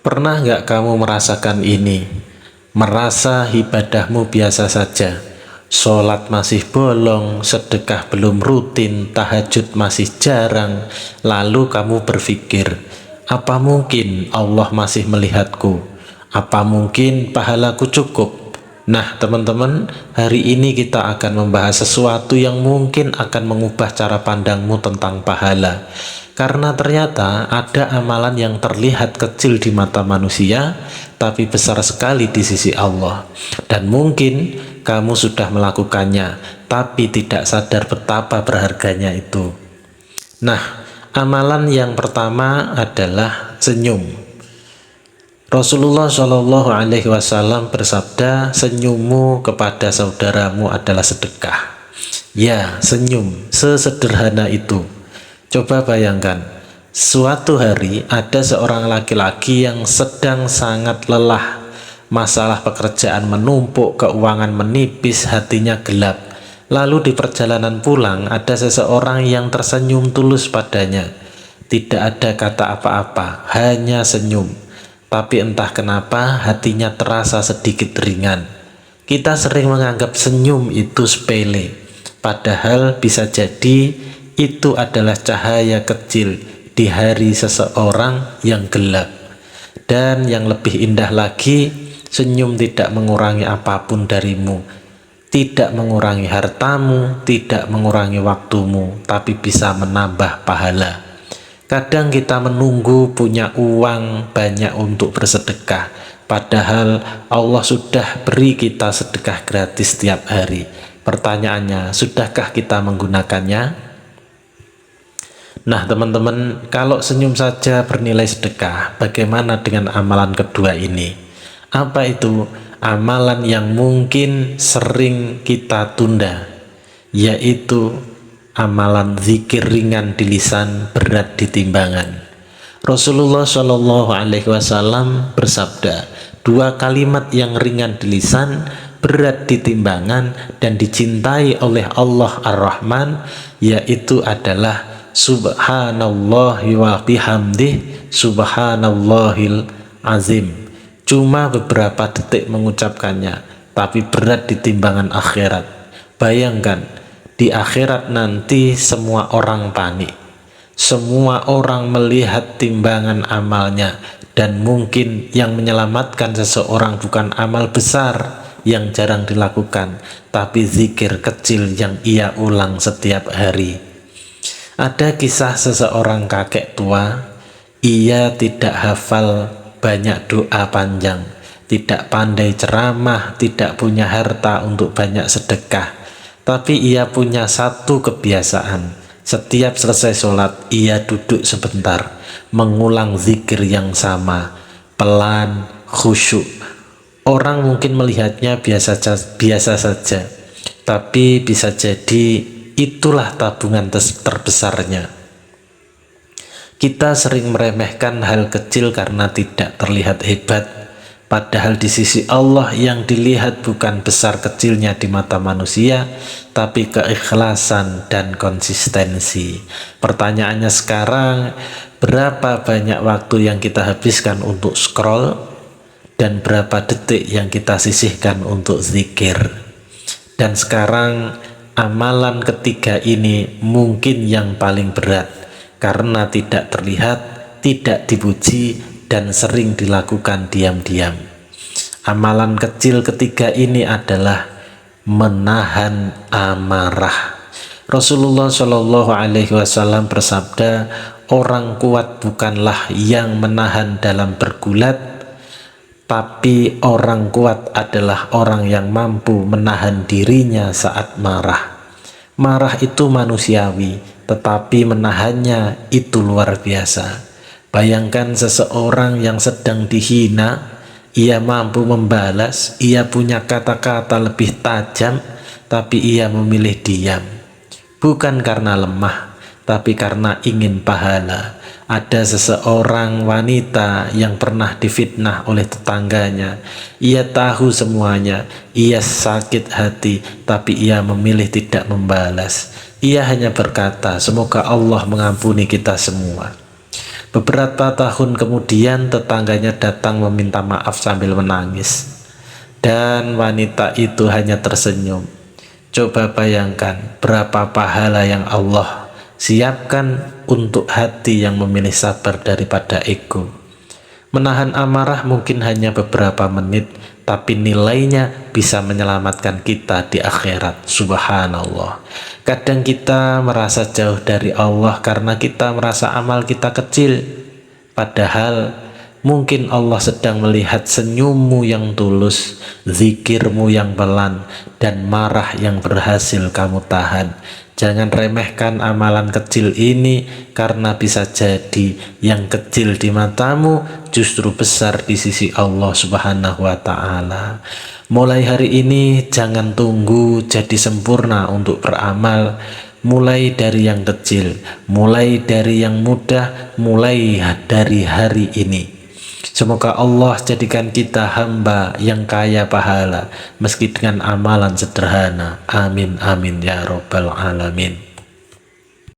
Pernah nggak kamu merasakan ini? Merasa ibadahmu biasa saja, sholat masih bolong, sedekah belum rutin, tahajud masih jarang. Lalu kamu berpikir, apa mungkin Allah masih melihatku? Apa mungkin pahalaku cukup? Nah teman-teman, hari ini kita akan membahas sesuatu yang mungkin akan mengubah cara pandangmu tentang pahala. Karena ternyata ada amalan yang terlihat kecil di mata manusia, tapi besar sekali di sisi Allah. Dan mungkin kamu sudah melakukannya, tapi tidak sadar betapa berharganya itu. Nah, amalan yang pertama adalah senyum. Rasulullah Shallallahu Alaihi Wasallam bersabda, senyummu kepada saudaramu adalah sedekah. Ya, senyum sesederhana itu. Coba bayangkan, suatu hari ada seorang laki-laki yang sedang sangat lelah. Masalah pekerjaan menumpuk, keuangan menipis, hatinya gelap. Lalu di perjalanan pulang ada seseorang yang tersenyum tulus padanya. Tidak ada kata apa-apa, hanya senyum. Tapi entah kenapa hatinya terasa sedikit ringan. Kita sering menganggap senyum itu sepele, padahal bisa jadi itu adalah cahaya kecil di hari seseorang yang gelap. Dan yang lebih indah lagi, senyum tidak mengurangi apapun darimu, tidak mengurangi hartamu, tidak mengurangi waktumu, tapi bisa menambah pahala. Kadang kita menunggu punya uang banyak untuk bersedekah, padahal Allah sudah beri kita sedekah gratis setiap hari. Pertanyaannya, sudahkah kita menggunakannya? Nah teman-teman, kalau senyum saja bernilai sedekah, bagaimana dengan amalan kedua ini? Apa itu? Amalan yang mungkin sering kita tunda, yaitu amalan zikir ringan di lisan, berat di timbangan. Rasulullah Shallallahu Alaihi Wasallam bersabda, dua kalimat yang ringan di lisan, berat di timbangan, dan dicintai oleh Allah Ar-Rahman, yaitu adalah Subhanallahi wa bihamdih, Subhanallahil azim. Cuma beberapa detik mengucapkannya, tapi berat di timbangan akhirat. Bayangkan, di akhirat nanti semua orang panik, semua orang melihat timbangan amalnya, dan mungkin yang menyelamatkan seseorang bukan amal besar yang jarang dilakukan, tapi zikir kecil yang ia ulang setiap hari. Ada kisah seseorang kakek tua, ia tidak hafal banyak doa panjang, tidak pandai ceramah, tidak punya harta untuk banyak sedekah. Tapi ia punya satu kebiasaan, setiap selesai sholat ia duduk sebentar, mengulang zikir yang sama, pelan, khusyuk. Orang mungkin melihatnya biasa saja, tapi bisa jadi itulah tabungan terbesarnya. Kita sering meremehkan hal kecil karena tidak terlihat hebat, padahal di sisi Allah yang dilihat bukan besar kecilnya di mata manusia, tapi keikhlasan dan konsistensi. Pertanyaannya sekarang, berapa banyak waktu yang kita habiskan untuk scroll, dan berapa detik yang kita sisihkan untuk zikir? Dan sekarang amalan ketiga ini mungkin yang paling berat, karena tidak terlihat, tidak dipuji, dan sering dilakukan diam-diam. Amalan kecil ketiga ini adalah menahan amarah. Rasulullah Shallallahu Alaihi Wasallam bersabda, orang kuat bukanlah yang menahan dalam bergulat, tapi orang kuat adalah orang yang mampu menahan dirinya saat marah. Marah itu manusiawi, tetapi menahannya itu luar biasa. Bayangkan seseorang yang sedang dihina, ia mampu membalas, ia punya kata-kata lebih tajam, tapi ia memilih diam. Bukan karena lemah, tapi karena ingin pahala. Ada seseorang wanita yang pernah difitnah oleh tetangganya. Ia tahu semuanya, ia sakit hati, tapi ia memilih tidak membalas. Ia hanya berkata, semoga Allah mengampuni kita semua. Beberapa tahun kemudian tetangganya datang meminta maaf sambil menangis. Dan wanita itu hanya tersenyum. Coba bayangkan berapa pahala yang Allah siapkan untuk hati yang memilih sabar daripada ego. Menahan amarah mungkin hanya beberapa menit, tapi nilainya bisa menyelamatkan kita di akhirat. Subhanallah. Kadang kita merasa jauh dari Allah karena kita merasa amal kita kecil. Padahal mungkin Allah sedang melihat senyummu yang tulus, zikirmu yang pelan, dan marah yang berhasil kamu tahan. Jangan remehkan amalan kecil ini, karena bisa jadi yang kecil di matamu justru besar di sisi Allah Subhanahu wa Ta'ala. Mulai hari ini jangan tunggu jadi sempurna untuk beramal. Mulai dari yang kecil, mulai dari yang mudah, mulai dari hari ini. Semoga Allah jadikan kita hamba yang kaya pahala meski dengan amalan sederhana. Amin amin ya robbal alamin.